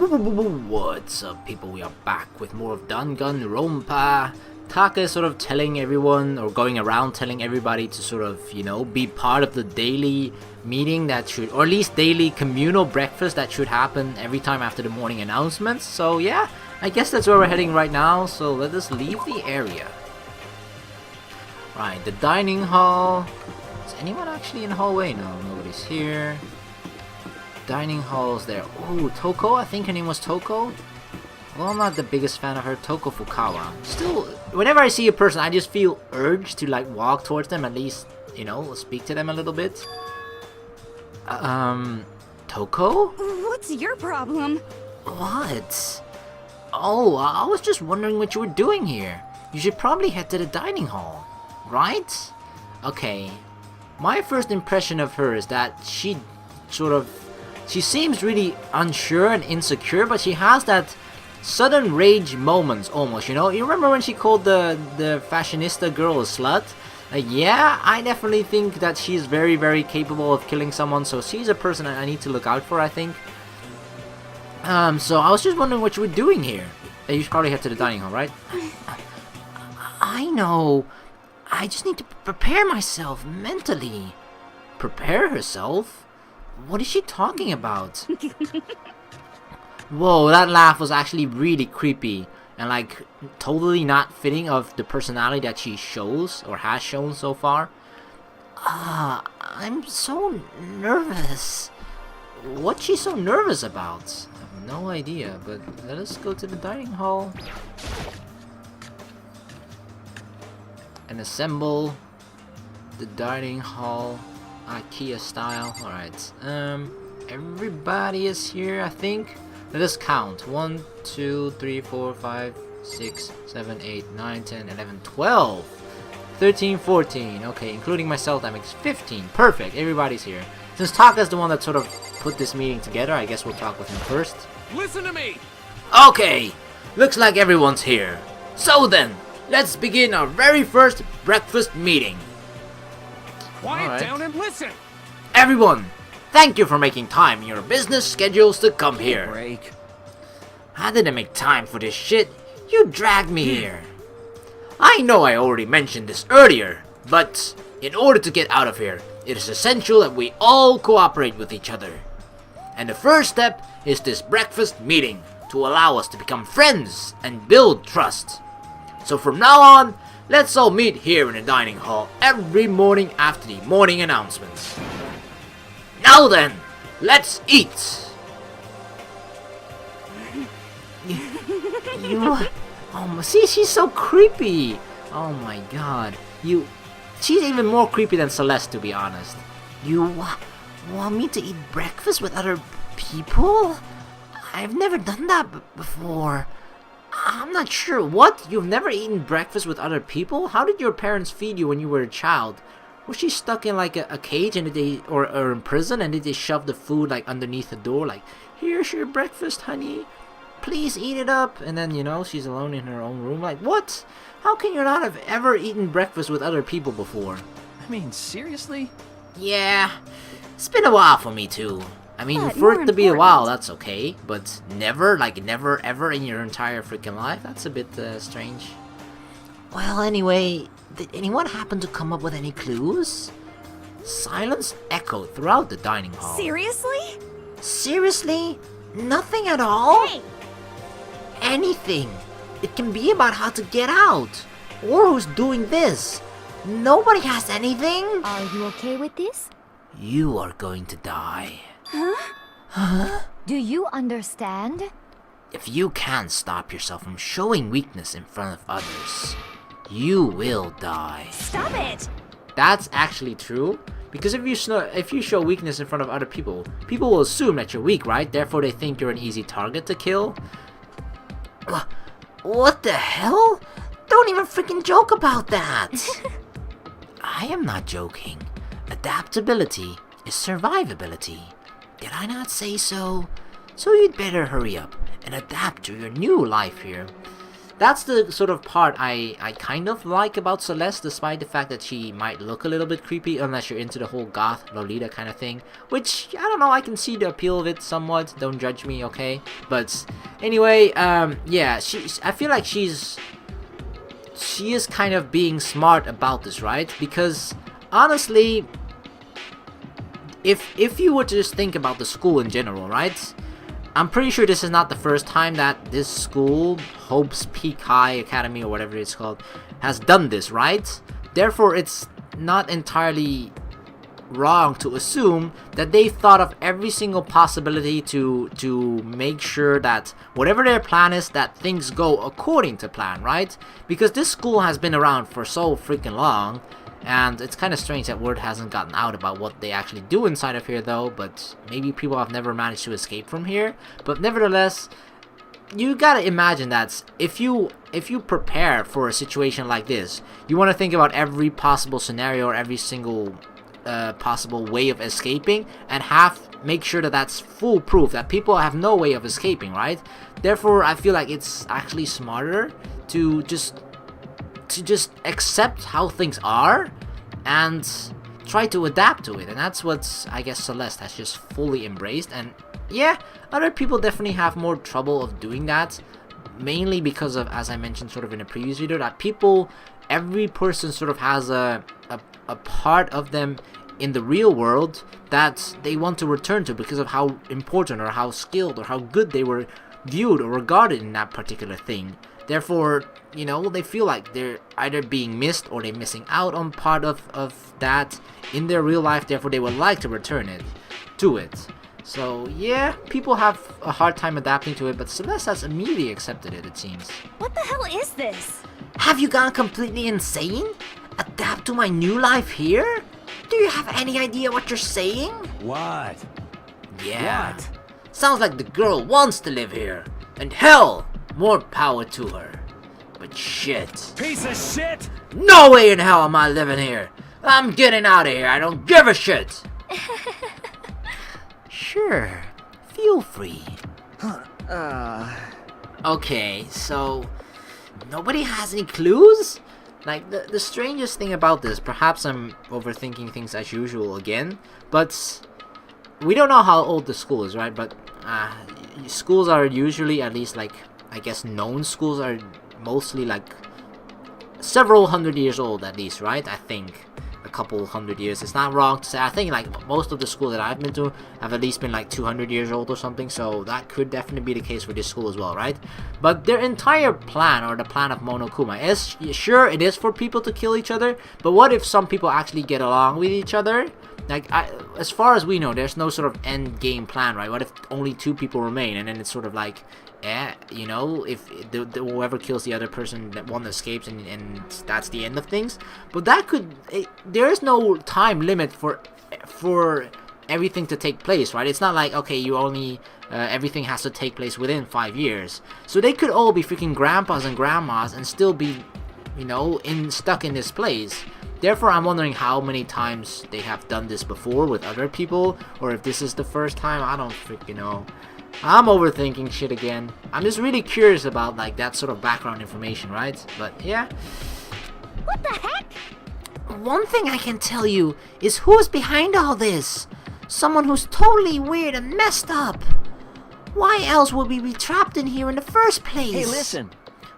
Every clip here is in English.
What's up, people? We are back with more of Danganronpa. Taka is sort of telling everyone, or going around telling everybody to sort of, be part of the daily meeting that should, or at least daily communal breakfast that should happen every time after the morning announcements. So yeah, I guess that's where we're heading right now, so let us leave the area. Right, the dining hall. Is anyone actually in the hallway? No, nobody's here. Dining hall's there. Oh, Toko? I think her name was Toko. Well, I'm not the biggest fan of her. Toko Fukawa. Still, whenever I see a person, I just feel urged to like walk towards them, at least, speak to them a little bit. Toko? What's your problem? What? Oh, I was just wondering what you were doing here. You should probably head to the dining hall, right? Okay. My first impression of her is that she seems really unsure and insecure, but she has that sudden rage moments almost, You remember when she called the fashionista girl a slut? Yeah, I definitely think that she's very, very capable of killing someone, so she's a person I need to look out for, I think. So I was just wondering what you were doing here. You should probably head to the dining hall, right? I know. I just need to prepare myself mentally. Prepare herself? What is she talking about? Whoa, that laugh was actually really creepy and like totally not fitting of the personality that she shows or has shown so far. I'm so nervous. What's she so nervous about? I have no idea, but let us go to the dining hall and assemble the dining hall IKEA style. Alright, everybody is here, I think. Let us count. 1, 2, 3, 4, 5, 6, 7, 8, 9, 10, 11, 12, 13, 14. Okay, including myself, that makes 15. Perfect, everybody's here. Since Taka's the one that sort of put this meeting together, I guess we'll talk with him first. Listen to me! Okay, looks like everyone's here. So then, let's begin our very first breakfast meeting. Quiet down and listen! Everyone, thank you for making time in your business schedules to come here. Break. I didn't make time for this shit. You dragged me here. I know I already mentioned this earlier, but in order to get out of here, it is essential that we all cooperate with each other. And the first step is this breakfast meeting to allow us to become friends and build trust. So from now on, let's all meet here in the dining hall every morning after the morning announcements. Now then, let's eat! See, she's so creepy! Oh my god. She's even more creepy than Celeste, to be honest. You want me to eat breakfast with other people? I've never done that before. I'm not sure. What? You've never eaten breakfast with other people? How did your parents feed you when you were a child? Was she stuck in like a cage and or in prison, and did they shove the food like underneath the door, like, here's your breakfast, honey, please eat it up? And then, she's alone in her own room. Like, what? How can you not have ever eaten breakfast with other people before? I mean, seriously? Yeah, it's been a while for me too. I mean, But for more it to be a while, important- that's okay, but never ever in your entire freaking life? That's a bit strange. Well, anyway, did anyone happen to come up with any clues? Silence echoed throughout the dining hall. Seriously? Seriously? Nothing at all? Hey! Anything. It can be about how to get out, or who's doing this. Nobody has anything. Are you okay with this? You are going to die. Do you understand? If you can't stop yourself from showing weakness in front of others, you will die. Stop it! That's actually true, because if you show weakness in front of other people, people will assume that you're weak, right? Therefore, they think you're an easy target to kill. What the hell? Don't even freaking joke about that! I am not joking. Adaptability is survivability. Did I not say so? So you'd better hurry up and adapt to your new life here. that's the sort of part I kind of like about Celeste, despite the fact that she might look a little bit creepy, unless you're into the whole goth Lolita kind of thing, which, I don't know, I can see the appeal of it somewhat, don't judge me, okay? But anyway, yeah, I feel like she is kind of being smart about this, right? Because honestly, if you were to just think about the school in general, right? I'm pretty sure this is not the first time that this school, Hope's Peak High Academy or whatever it's called, has done this, right? Therefore, it's not entirely wrong to assume that they thought of every single possibility to make sure that whatever their plan is, that things go according to plan, right? Because this school has been around for so freaking long, and it's kind of strange that word hasn't gotten out about what they actually do inside of here though, but maybe people have never managed to escape from here. But nevertheless, you gotta imagine that if you prepare for a situation like this, you want to think about every possible scenario or every single possible way of escaping, and make sure that that's foolproof, that people have no way of escaping, right? Therefore, I feel like it's actually smarter to just accept how things are and try to adapt to it. And that's what I guess Celeste has just fully embraced. And yeah, other people definitely have more trouble of doing that, mainly because of, as I mentioned sort of in a previous video, that every person sort of has a part of them in the real world that they want to return to because of how important or how skilled or how good they were viewed or regarded in that particular thing. Therefore, you know, they feel like they're either being missed or they're missing out on part of that in their real life. Therefore, they would like to return to it. So, yeah, people have a hard time adapting to it, but Celeste has immediately accepted it, it seems. What the hell is this? Have you gone completely insane? Adapt to my new life here? Do you have any idea what you're saying? What? Yeah. What? Sounds like the girl wants to live here. And hell, more power to her. But shit. Piece of shit! No way in hell am I living here. I'm getting out of here. I don't give a shit. Sure. Feel free. Okay, so nobody has any clues? Like, the strangest thing about this, perhaps I'm overthinking things as usual again, but we don't know how old the school is, right? But schools are usually, at least like, I guess known schools are mostly like several hundred years old at least, right? I think a couple hundred years. It's not wrong to say. I think like most of the schools that I've been to have at least been like 200 years old or something, so that could definitely be the case for this school as well, right? But their entire plan, or the plan of Monokuma, is sure it is for people to kill each other, but what if some people actually get along with each other? Like, as far as we know, there's no sort of end game plan, right? What if only 2 people remain, and then it's sort of like, you know, if whoever kills the other person, that one escapes, and that's the end of things. But that could, there is no time limit for everything to take place, right? It's not like, okay, you only everything has to take place within 5 years. So they could all be freaking grandpas and grandmas and still be, you know, stuck in this place. Therefore, I'm wondering how many times they have done this before with other people, or if this is the first time. I don't freaking know. I'm overthinking shit again. I'm just really curious about like that sort of background information, right? But yeah. What the heck? One thing I can tell you is who's behind all this. Someone who's totally weird and messed up. Why else would we be trapped in here in the first place? Hey, listen.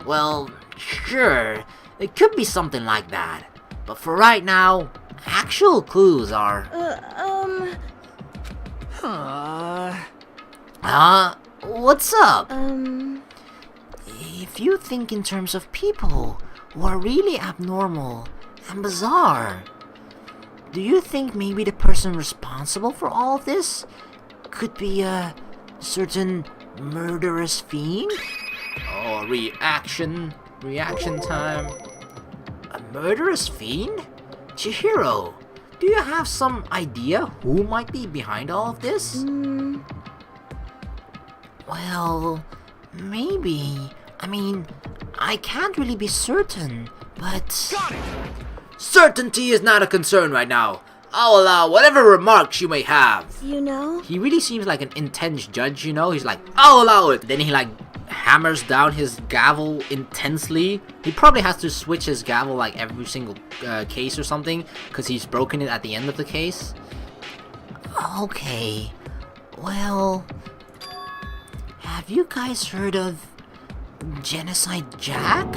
Well, sure. It could be something like that. But for right now, actual clues are... What's up? If you think in terms of people who are really abnormal and bizarre, do you think maybe the person responsible for all of this could be a certain murderous fiend? Oh, reaction time. A murderous fiend? Chihiro, do you have some idea who might be behind all of this? Well, maybe. I mean, I can't really be certain, but... Got it! Certainty is not a concern right now. I'll allow whatever remarks you may have. You know? He really seems like an intense judge, you know? He's like, I'll allow it. Then he like hammers down his gavel intensely. He probably has to switch his gavel like every single case or something, because he's broken it at the end of the case. Okay, well, have you guys heard of Genocide Jack?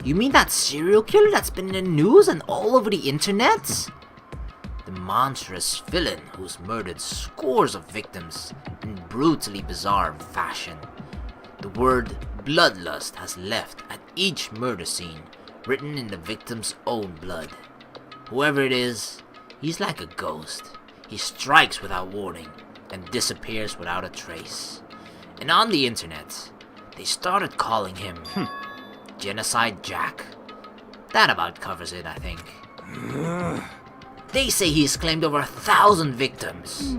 You mean that serial killer that's been in the news and all over the internet? The monstrous villain who's murdered scores of victims in brutally bizarre fashion. The word bloodlust has left at each murder scene, written in the victim's own blood. Whoever it is, he's like a ghost. He strikes without warning and disappears without a trace. And on the internet, they started calling him Genocide Jack. That about covers it, I think. They say he's claimed over 1,000 victims.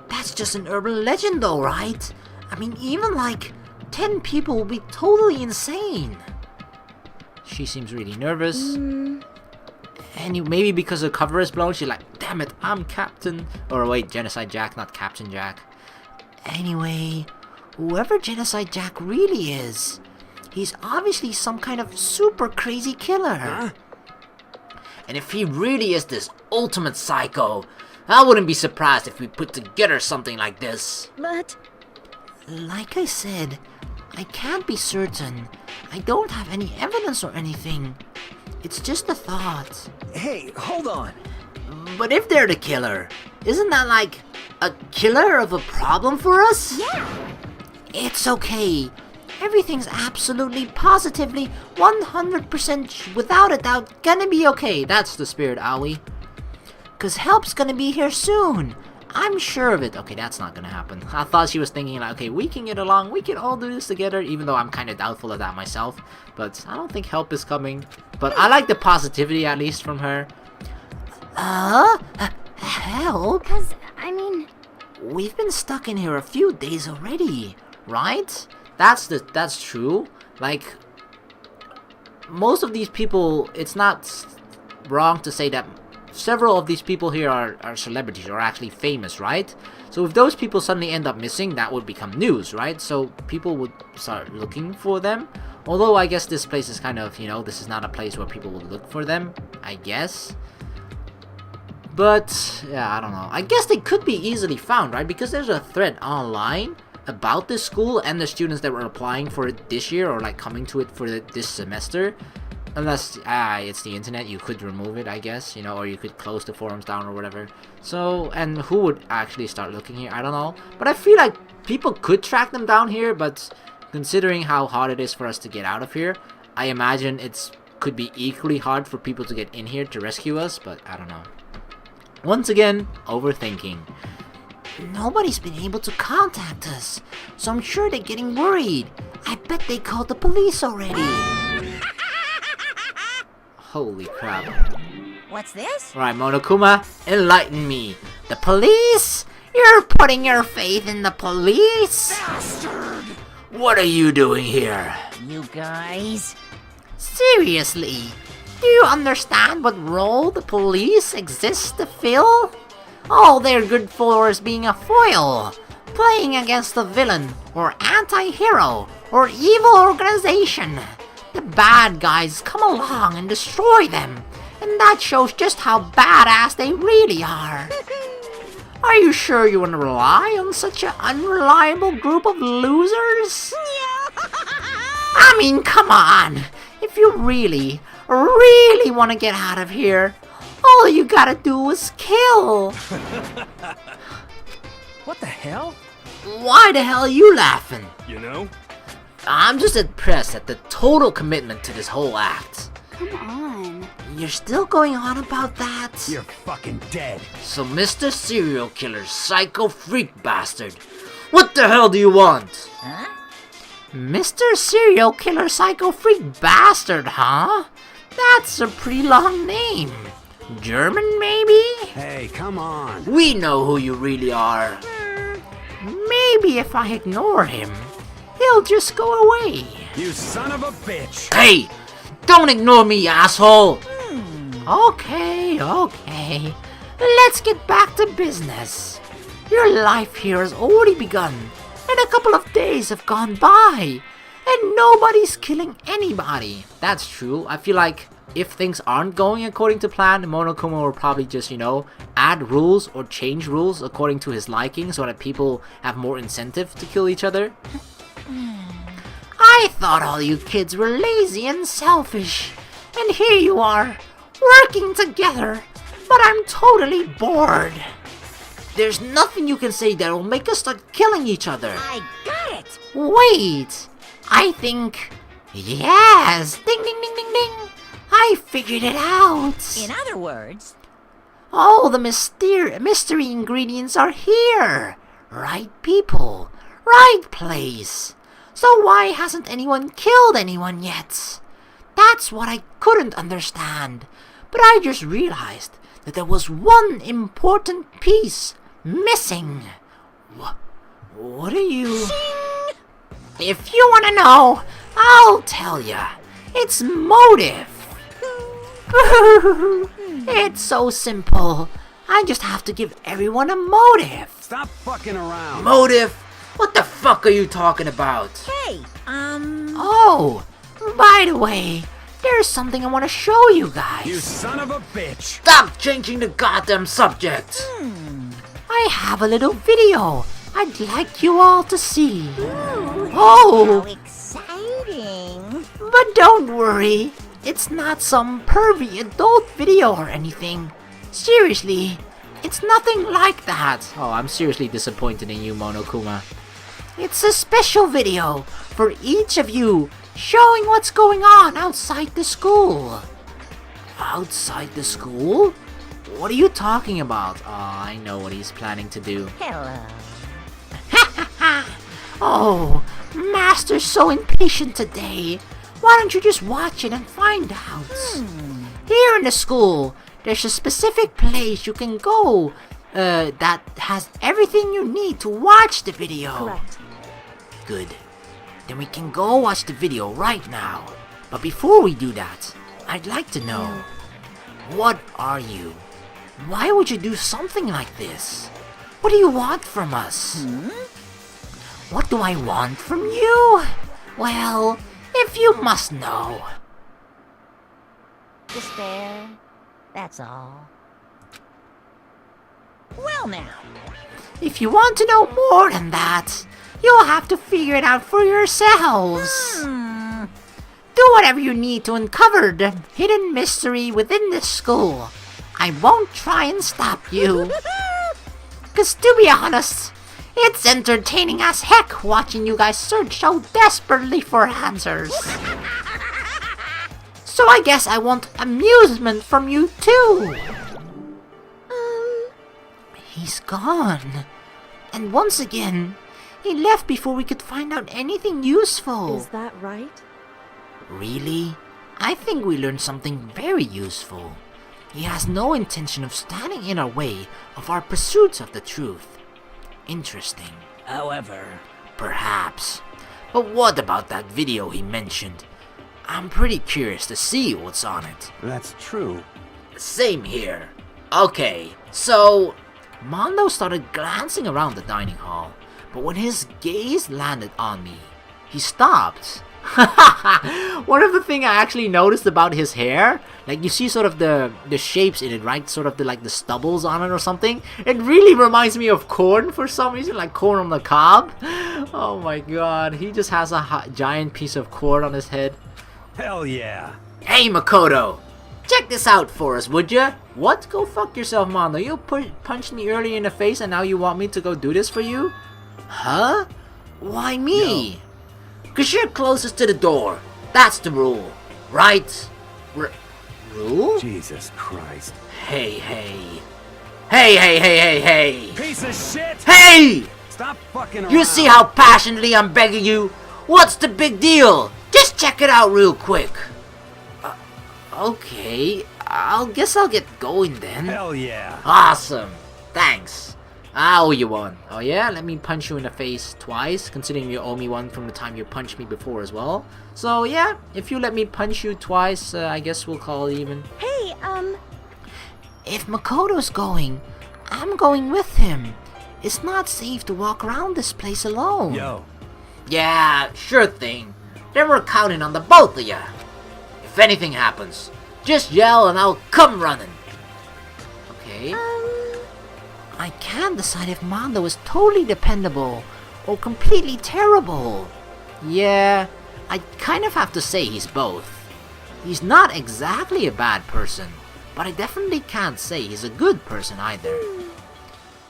That's just an urban legend though, right? I mean, even like 10 people would be totally insane. She seems really nervous. And maybe because the cover is blown, she's like, damn it, I'm Captain. Or wait, Genocide Jack, not Captain Jack. Anyway, whoever Genocide Jack really is, he's obviously some kind of super crazy killer. Huh? And if he really is this ultimate psycho, I wouldn't be surprised if we put together something like this. But... like I said, I can't be certain. I don't have any evidence or anything. It's just a thought. Hey, hold on. But if they're the killer, isn't that like a killer of a problem for us? yeah! It's okay. Everything's absolutely, positively, 100% without a doubt gonna be okay. That's the spirit, Aoi. 'Cause help's gonna be here soon. I'm sure of it. Okay, that's not gonna happen. I thought she was thinking like, okay, we can get along, we can all do this together, even though I'm kind of doubtful of that myself. But I don't think help is coming. But I like the positivity, at least, from her. Help? 'Cause, I mean... We've been stuck in here a few days already, right? That's true. Like, most of these people, it's not wrong to say that several of these people here are celebrities or actually famous, right? So if those people suddenly end up missing, that would become news, right? So people would start looking for them. Although I guess this place is kind of, this is not a place where people would look for them, I guess. But, yeah, I don't know. I guess they could be easily found, right? Because there's a thread online about this school and the students that were applying for it this year or like coming to it for this semester. Unless it's the internet, you could remove it, I guess, or you could close the forums down or whatever. So, and who would actually start looking here? I don't know. But I feel like people could track them down here, but considering how hard it is for us to get out of here, I imagine it's could be equally hard for people to get in here to rescue us, but I don't know. Once again, overthinking. Nobody's been able to contact us, so I'm sure they're getting worried. I bet they called the police already. Holy crap. What's this? Alright, Monokuma, enlighten me. The police? You're putting your faith in the police? Bastard! What are you doing here? You guys... Seriously? Do you understand what role the police exists to fill? All they're good for is being a foil, playing against the villain, or anti-hero, or evil organization. The bad guys come along and destroy them, and that shows just how badass they really are. Are you sure you want to rely on such an unreliable group of losers? I mean, come on! If you really want to get out of here, all you gotta do is kill! What the hell? Why the hell are you laughing? I'm just impressed at the total commitment to this whole act. Come on. You're still going on about that? You're fucking dead. So Mr. Serial Killer, Psycho Freak Bastard, what the hell do you want? Huh? Mr. Serial Killer, Psycho Freak Bastard, huh? That's a pretty long name. German, maybe? Hey, come on. We know who you really are. Maybe if I ignore him, he'll just go away. You son of a bitch. Hey! Don't ignore me, asshole! Okay. Let's get back to business. Your life here has already begun, and a couple of days have gone by, and nobody's killing anybody. That's true. I feel like if things aren't going according to plan, Monokuma will probably just, you know, add rules or change rules according to his liking so that people have more incentive to kill each other. I thought all you kids were lazy and selfish, and here you are, working together, but I'm totally bored. There's nothing you can say that will make us start killing each other. I got it! Wait, I think... Yes! Ding ding ding ding ding! I figured it out! In other words... All the mystery ingredients are here! Right people, right place. So why hasn't anyone killed anyone yet? That's what I couldn't understand. But I just realized that there was one important piece missing. What are you... If you want to know, I'll tell ya. It's motive. It's so simple. I just have to give everyone a motive. Stop fucking around. Motive? What the fuck are you talking about? Hey, Oh, by the way, there's something I want to show you guys. You son of a bitch. Stop changing the goddamn subject. I have a little video I'd like you all to see. Oh, how exciting! but don't worry. It's not some pervy adult video or anything. Seriously, it's nothing like that. Oh, I'm seriously disappointed in you, Monokuma. It's a special video for each of you, showing what's going on outside the school. Outside the school? What are you talking about? Oh, I know what he's planning to do. Hello. Oh, Master's so impatient today. Why don't you just watch it and find out? Here in the school, there's a specific place you can go that has everything you need to watch the video. Correct. Good. Then we can go watch the video right now. But before we do that, I'd like to know, what are you? Why would you do something like this? What do you want from us? What do I want from you? Well, if you must know. Despair. That's all. Well now. If you want to know more than that, you'll have to figure it out for yourselves. Do whatever you need to uncover the hidden mystery within this school. I won't try and stop you. Cause to be honest, it's entertaining as heck watching you guys search so desperately for answers. So I guess I want amusement from you too. He's gone. And once again, he left before we could find out anything useful. Is that right? Really? I think we learned something very useful. He has no intention of standing in our way of our pursuits of the truth. Interesting. However, Perhaps. But what about that video he mentioned? I'm pretty curious to see what's on it. That's true. Same here. Okay, so... Mondo started glancing around the dining hall, but when his gaze landed on me, he stopped. One of the things I actually noticed about his hair, like you see sort of the shapes in it, right? Sort of the stubbles on it or something. It really reminds me of corn for some reason, like corn on the cob. Oh my god, he just has a giant piece of corn on his head. Hell yeah. Hey Makoto, check this out for us, would ya? What? Go fuck yourself, Mondo. You punched me earlier in the face and now you want me to go do this for you? Huh? Why me? Cause you're closest to the door. That's the rule. Right? Rule? Jesus Christ. Hey. Hey! Piece of shit! Hey! Stop fucking around. You see how passionately I'm begging you? What's the big deal? Just check it out real quick. Okay, guess I'll get going then. Hell yeah. Awesome. Thanks. I owe you one. Oh yeah? Let me punch you in the face twice, considering you owe me one from the time you punched me before as well. So yeah, if you let me punch you twice, I guess we'll call it even. Hey, If Makoto's going, I'm going with him. It's not safe to walk around this place alone. Yo, Yeah, sure thing. Then we're counting on the both of ya. If anything happens, just yell and I'll come running. Okay. I can't decide if Mondo is totally dependable or completely terrible. Yeah, I kind of have to say he's both. He's not exactly a bad person, but I definitely can't say he's a good person either.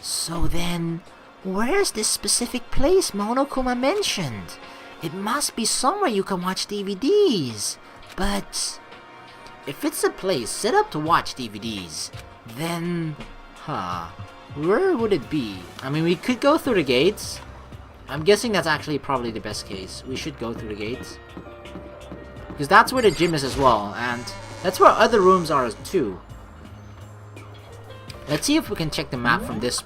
So then, where's this specific place Monokuma mentioned? It must be somewhere you can watch DVDs, but if it's a place set up to watch DVDs, then, where would it be? I mean, we could go through the gates. I'm guessing that's actually probably the best case. We should go through the gates. Because that's where the gym is as well, and that's where other rooms are too. Let's see if we can check the map from this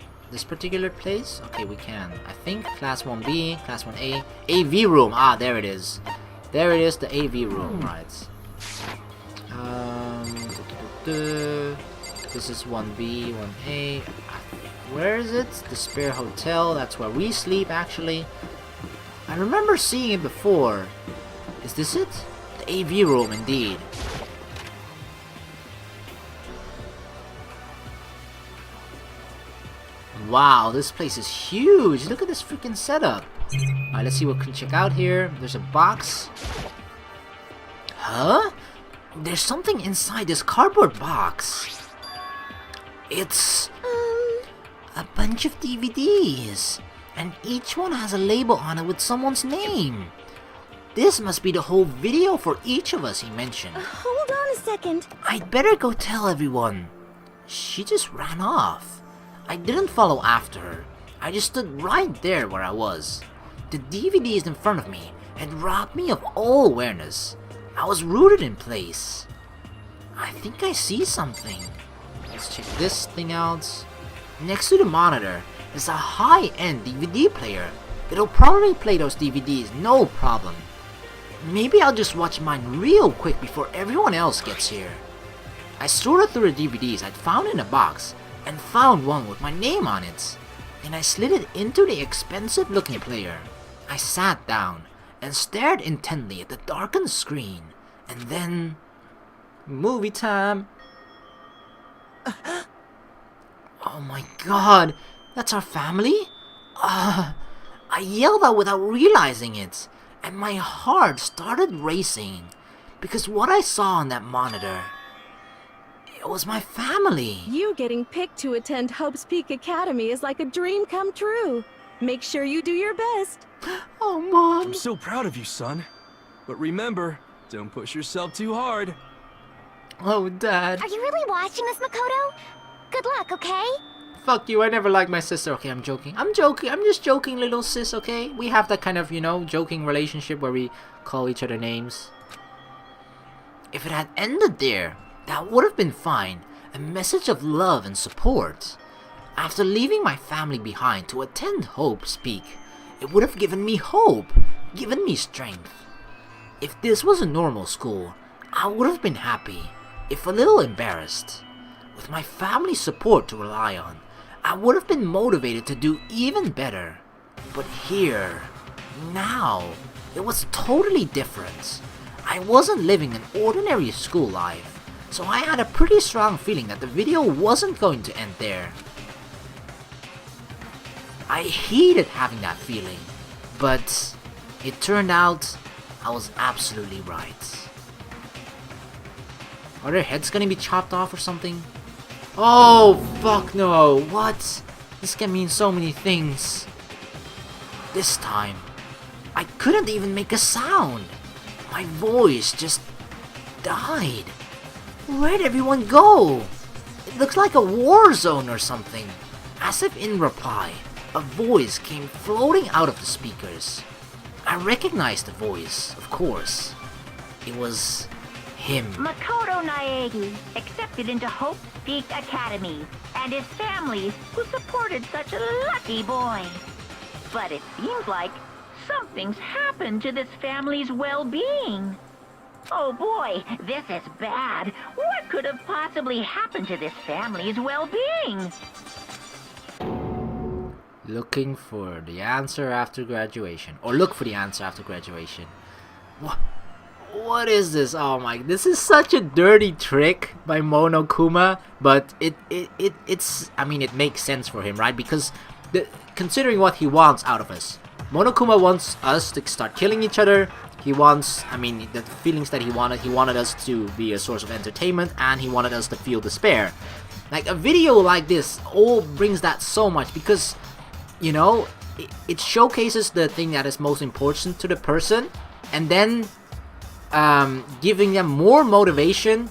particular place. Okay, we can. I think Class 1B, Class 1A, AV room. Ah, there it is. There it is, the AV room, right. This is 1B, 1A. Where is it? The Spare Hotel. That's where we sleep, actually. I remember seeing it before. Is this it? The AV room, indeed. Wow, this place is huge. Look at this freaking setup. Alright, let's see what we can check out here. There's a box. Huh? There's something inside this cardboard box. It's a bunch of DVDs, and each one has a label on it with someone's name. This must be the whole video for each of us, he mentioned. Hold on a second. I'd better go tell everyone. She just ran off. I didn't follow after her. I just stood right there where I was. The DVDs in front of me had robbed me of all awareness. I was rooted in place. I think I see something. Let's check this thing out. Next to the monitor is a high-end DVD player. It'll probably play those DVDs no problem. Maybe I'll just watch mine real quick before everyone else gets here. I sorted through the DVDs I'd found in a box and found one with my name on it. Then I slid it into the expensive looking player. I sat down and stared intently at the darkened screen. And then... movie time! Oh my god, that's our family? I yelled out without realizing it, and my heart started racing, because what I saw on that monitor, it was my family. You getting picked to attend Hope's Peak Academy is like a dream come true. Make sure you do your best. Oh, Mom. I'm so proud of you, son. But remember, don't push yourself too hard. Oh, Dad. Are you really watching this, Makoto? Good luck, okay? Fuck you, I never liked my sister. Okay, I'm joking. I'm just joking, little sis, okay? We have that kind of, joking relationship where we call each other names. If it had ended there, that would have been fine. A message of love and support. After leaving my family behind to attend Hope's Peak, it would have given me hope, given me strength. If this was a normal school, I would have been happy, if a little embarrassed. With my family's support to rely on, I would have been motivated to do even better. But here, now, it was totally different. I wasn't living an ordinary school life, so I had a pretty strong feeling that the video wasn't going to end there. I hated having that feeling, but it turned out I was absolutely right. Are their heads gonna be chopped off or something? Oh, fuck no. What? This can mean so many things. This time, I couldn't even make a sound. My voice just died. Where'd everyone go? It looks like a war zone or something. As if in reply, a voice came floating out of the speakers. I recognized the voice, of course. It was him. Makoto Naegi accepted into Hope's Peak Academy, and his family who supported such a lucky boy. But it seems like something's happened to this family's well-being. Oh boy, this is bad. What could have possibly happened to this family's well-being? Looking for the answer after graduation. Or look for the answer after graduation. What is this? Oh my, this is such a dirty trick by Monokuma, but it's I mean, it makes sense for him, right? Because considering what he wants out of us, Monokuma wants us to start killing each other. He wants, I mean, the feelings that he wanted us to be a source of entertainment, and he wanted us to feel despair. Like, a video like this all brings that so much, because, you know, it showcases the thing that is most important to the person, and then giving them more motivation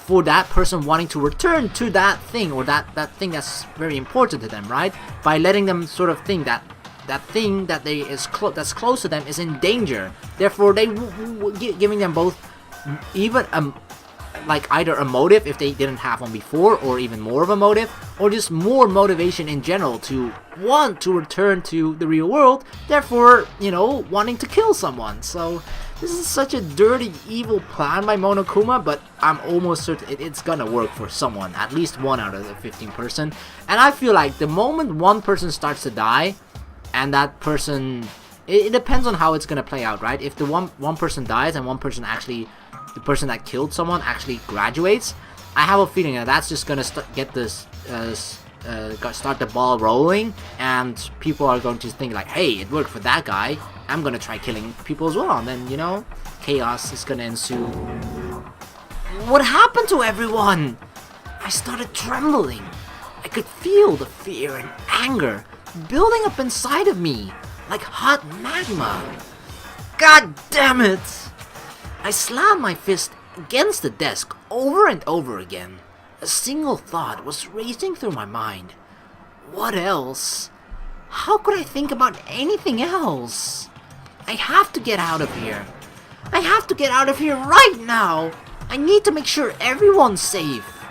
for that person wanting to return to that thing, or that thing that's very important to them, right? By letting them sort of think that thing that that's close to them is in danger. Therefore, they giving them both even like either a motive if they didn't have one before, or even more of a motive, or just more motivation in general to want to return to the real world, therefore, you know, wanting to kill someone. So this is such a dirty, evil plan by Monokuma, but I'm almost certain it's gonna work for someone, at least 1 out of the 15%. And I feel like the moment one person starts to die, and that person, it depends on how it's gonna play out, right? If the one person dies and one person actually, the person that killed someone actually graduates, I have a feeling that that's just gonna start the ball rolling, and people are going to think like, hey, it worked for that guy, I'm gonna try killing people as well, and then, you know, chaos is gonna ensue. What happened to everyone? I started trembling. I could feel the fear and anger building up inside of me like hot magma. God damn it! I slammed my fist against the desk over and over again. A single thought was racing through my mind. What else? How could I think about anything else? I have to get out of here. I have to get out of here right now. I need to make sure everyone's safe.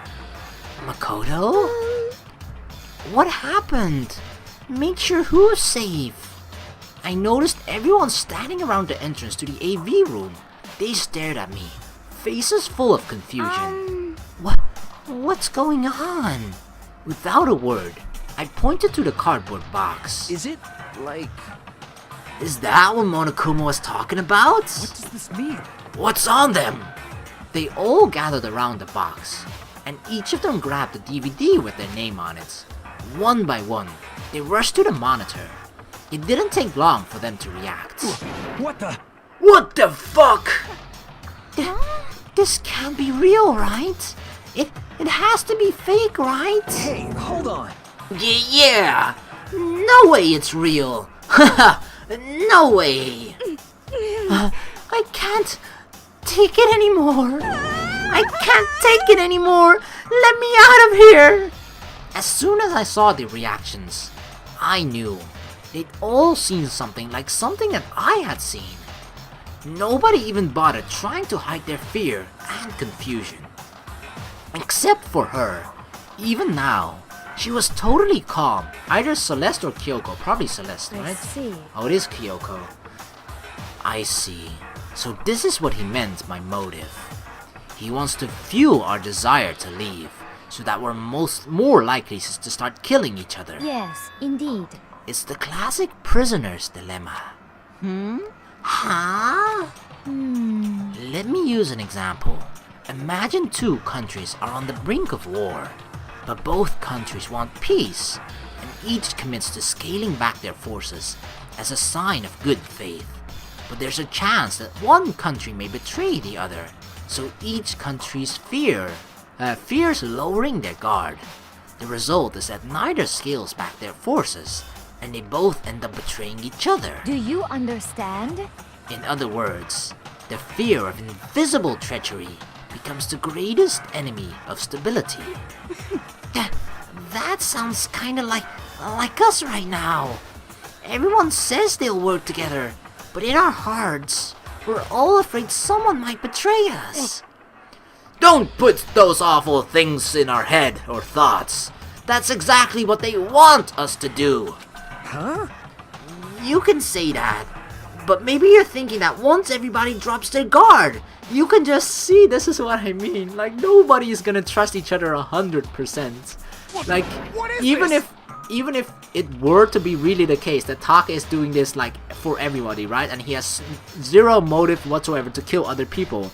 Makoto? What happened? Make sure who's safe. I noticed everyone standing around the entrance to the AV room. They stared at me, faces full of confusion. What's going on? Without a word, I pointed to the cardboard box. Is it, like... Is that what Monokuma was talking about? What does this mean? What's on them? They all gathered around the box, and each of them grabbed the DVD with their name on it. One by one, they rushed to the monitor. It didn't take long for them to react. What the... What the fuck? This can't be real, right? It has to be fake, right? Hey, hold on. Yeah. No way it's real. Haha. No way. I can't take it anymore. I can't take it anymore. Let me out of here. As soon as I saw the reactions, I knew they'd all seen something like something that I had seen. Nobody even bothered trying to hide their fear and confusion. Except for her. Even now, she was totally calm. Either Celeste or Kyoko. Probably Celeste, right? I see. Oh, it is Kyoko. I see. So this is what he meant by motive. He wants to fuel our desire to leave, so that we're more likely to start killing each other. Yes, indeed. It's the classic prisoner's dilemma. Huh? Let me use an example. Imagine two countries are on the brink of war, but both countries want peace, and each commits to scaling back their forces as a sign of good faith. But there's a chance that one country may betray the other, so each country's fears lowering their guard. The result is that neither scales back their forces, and they both end up betraying each other. Do you understand? In other words, the fear of invisible treachery becomes the greatest enemy of stability. That sounds kinda like us right now. Everyone says they'll work together, but in our hearts, we're all afraid someone might betray us. Don't put those awful things in our head or thoughts. That's exactly what they want us to do. Huh? You can say that, but maybe you're thinking that once everybody drops their guard, you can just see. This is what I mean. Like, nobody is gonna trust each other 100%. Like, What is even this? even if it were to be really the case that Taka is doing this like for everybody, right? And he has zero motive whatsoever to kill other people.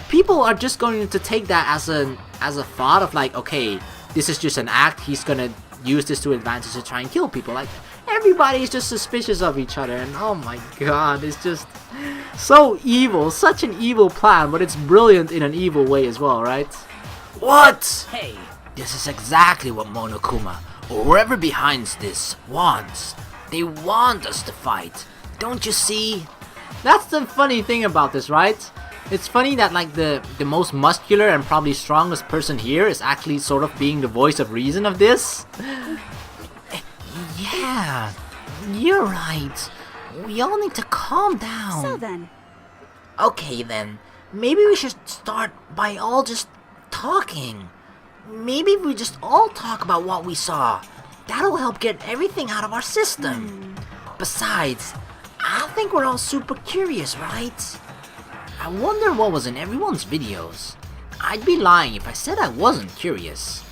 People are just going to take that as a thought of like, okay, this is just an act. He's gonna use this to advantage to try and kill people. Like, everybody is just suspicious of each other, and oh my god, it's just so evil. Such an evil plan, but it's brilliant in an evil way as well, right? What? Hey. This is exactly what Monokuma, or whoever behind this, wants. They want us to fight. Don't you see? That's the funny thing about this, right? It's funny that like the most muscular and probably strongest person here is actually sort of being the voice of reason of this. Yeah, you're right. We all need to calm down. So then, Okay then, maybe we should start by all just talking. Maybe we just all talk about what we saw. That'll help get everything out of our system. Besides, I think we're all super curious, right? I wonder what was in everyone's videos. I'd be lying if I said I wasn't curious.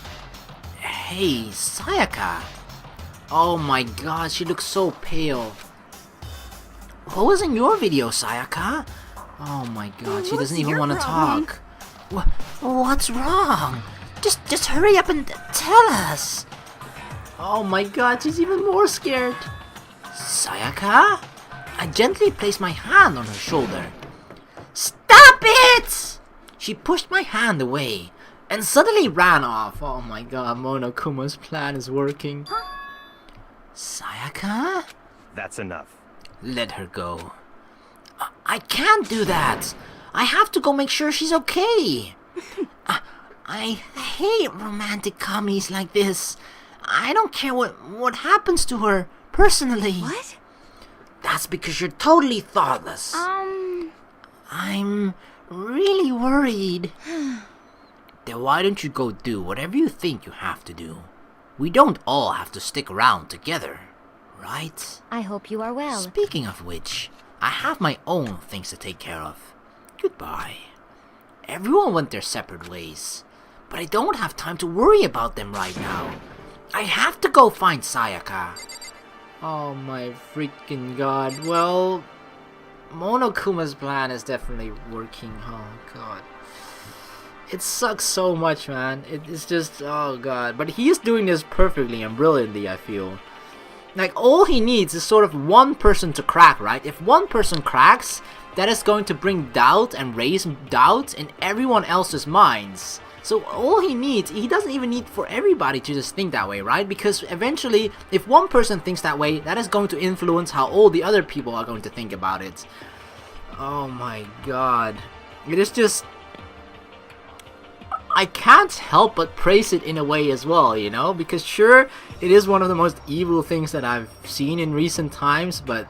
Hey, Sayaka. Oh my god, she looks so pale. What was in your video, Sayaka? Oh my god, she doesn't even want to talk. What's wrong? Just hurry up and tell us. Oh my god, she's even more scared. Sayaka? I gently placed my hand on her shoulder. Stop it! She pushed my hand away and suddenly ran off. Oh my god, Monokuma's plan is working. Sayaka? That's enough. Let her go. I can't do that. I have to go make sure she's okay. I hate romantic comedies like this. I don't care what happens to her, personally. what? That's because you're totally thoughtless. I'm really worried. Then why don't you go do whatever you think you have to do? We don't all have to stick around together, right? I hope you are well. Speaking of which, I have my own things to take care of. Goodbye. Everyone went their separate ways, but I don't have time to worry about them right now. I have to go find Sayaka. Oh my freaking god. Well, Monokuma's plan is definitely working. Oh god. It sucks so much, man. It's just, oh god. But he is doing this perfectly and brilliantly, I feel. Like, all he needs is sort of one person to crack, right? If one person cracks, that is going to bring doubt and raise doubt in everyone else's minds. So all he needs, he doesn't even need for everybody to just think that way, right? Because eventually, if one person thinks that way, that is going to influence how all the other people are going to think about it. Oh my god. It is just... I can't help but praise it in a way as well, you know? Because sure, it is one of the most evil things that I've seen in recent times, but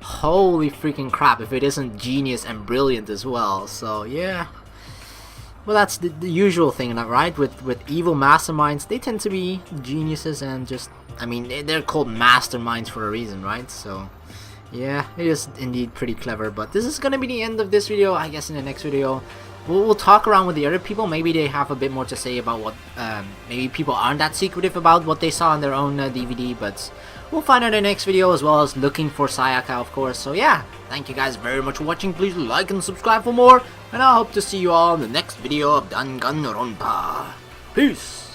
holy freaking crap if it isn't genius and brilliant as well. So yeah. Well, that's the usual thing, right? With evil masterminds, they tend to be geniuses and just... I mean, they're called masterminds for a reason, right? So, yeah, it is indeed pretty clever. But this is gonna be the end of this video. I guess in the next video, we'll talk around with the other people. Maybe they have a bit more to say about what... maybe people aren't that secretive about what they saw on their own DVD, but... we'll find out in the next video, as well as looking for Sayaka, of course. So yeah, thank you guys very much for watching. Please like and subscribe for more. And I hope to see you all in the next video of Danganronpa. Peace!